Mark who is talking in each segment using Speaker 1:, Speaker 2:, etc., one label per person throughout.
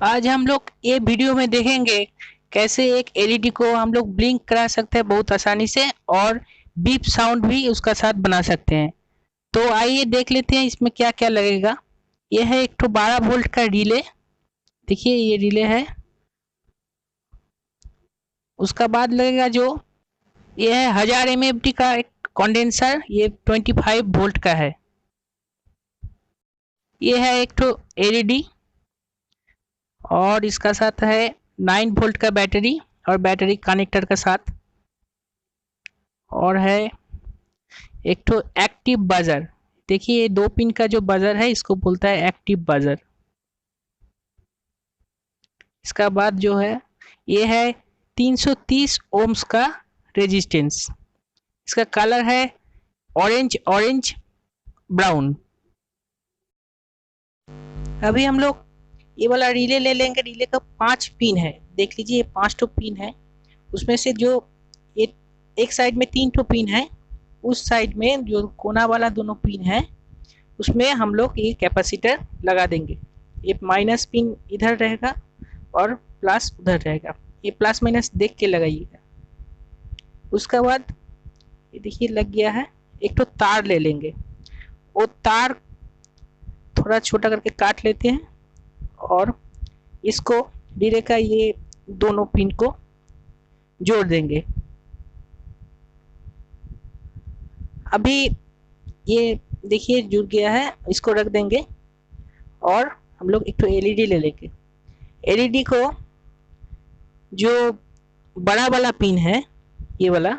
Speaker 1: आज हम लोग ये वीडियो में देखेंगे कैसे एक एलईडी को हम लोग ब्लिंक करा सकते हैं बहुत आसानी से और बीप साउंड भी उसका साथ बना सकते हैं। तो आइए देख लेते हैं इसमें क्या क्या लगेगा। यह है एक तो 12 वोल्ट का रिले। देखिए ये रिले है। उसका बाद लगेगा जो यह है 1000 एमएफटी का एक कंडेंसर, ये 25 वोल्ट का है। ये है एक तो एलईडी और इसका साथ है 9 वोल्ट का बैटरी और बैटरी कनेक्टर का साथ, और है एक तो एक्टिव बजर। देखिए ये 2 पिन का जो बजर है इसको बोलता है एक्टिव बजर। इसका बाद जो है ये है 330 ओम्स का रेजिस्टेंस। इसका कलर है ऑरेंज ब्राउन। अभी हम लोग ये वाला रिले ले लेंगे। रिले का 5 पिन है, देख लीजिए ये 5 तो पिन है। उसमें से जो ये एक साइड में 3 तो पिन है, उस साइड में जो कोना वाला दोनों पिन है उसमें हम लोग ये कैपेसिटर लगा देंगे। ये माइनस पिन इधर रहेगा और प्लस उधर रहेगा। ये प्लस माइनस देख के लगाइएगा। उसके बाद ये देखिए लग गया है। एक तो तार ले लेंगे, वो तार थोड़ा छोटा करके काट लेते हैं और इसको रिले का ये दोनों पिन को जोड़ देंगे। अभी ये देखिए जुड़ गया है, इसको रख देंगे और हम लोग एक तो एलईडी ले लेंगे। एलईडी को जो बड़ा वाला पिन है ये वाला,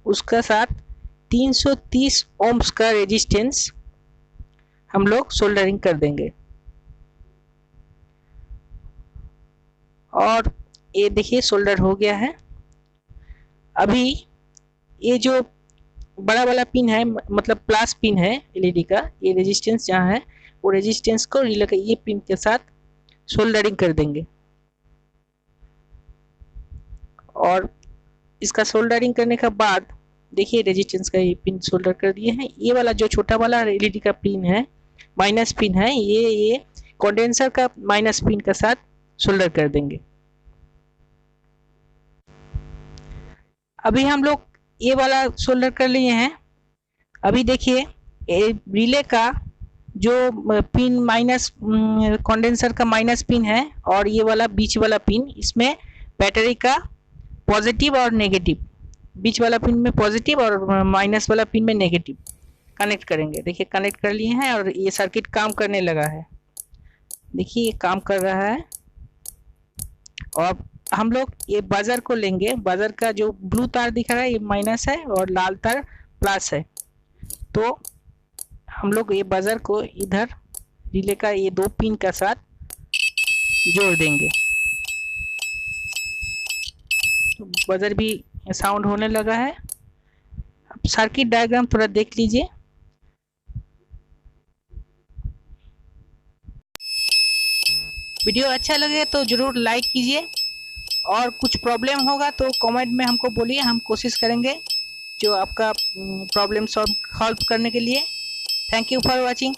Speaker 1: उसका साथ 330 ओम्स का रेजिस्टेंस हम लोग सोल्डरिंग कर देंगे। और ये देखिए सोल्डर हो गया है। अभी ये जो बड़ा वाला पिन है, मतलब प्लस पिन है एलईडी का, ये रेजिस्टेंस जहाँ है वो रेजिस्टेंस को रिले के ये पिन के साथ सोल्डरिंग कर देंगे। और इसका सोल्डरिंग करने के बाद देखिए रेजिस्टेंस का ये पिन सोल्डर कर दिए हैं। ये वाला जो छोटा वाला एलईडी का पिन है, माइनस पिन है, ये कंडेंसर का माइनस पिन के साथ सोल्डर कर देंगे। अभी हम लोग ये वाला सोल्डर कर लिए हैं। अभी देखिए रिले का जो पिन माइनस कंडेंसर का माइनस पिन है और ये वाला बीच वाला पिन, इसमें बैटरी का पॉजिटिव और नेगेटिव, बीच वाला पिन में पॉजिटिव और माइनस वाला पिन में नेगेटिव कनेक्ट करेंगे। देखिए कनेक्ट कर लिए हैं और ये सर्किट काम करने लगा है। देखिए ये काम कर रहा है। और हम लोग ये बजर को लेंगे। बजर का जो ब्लू तार दिख रहा है ये माइनस है और लाल तार प्लस है। तो हम लोग ये बजर को इधर रिले का ये 2 पिन का साथ जोड़ देंगे। तो बजर भी साउंड होने लगा है। अब सर्किट डायग्राम थोड़ा देख लीजिए। वीडियो अच्छा लगे तो जरूर लाइक कीजिए और कुछ प्रॉब्लम होगा तो कमेंट में हमको बोलिए, हम कोशिश करेंगे जो आपका प्रॉब्लम सॉल्व करने के लिए। Thank you for watching.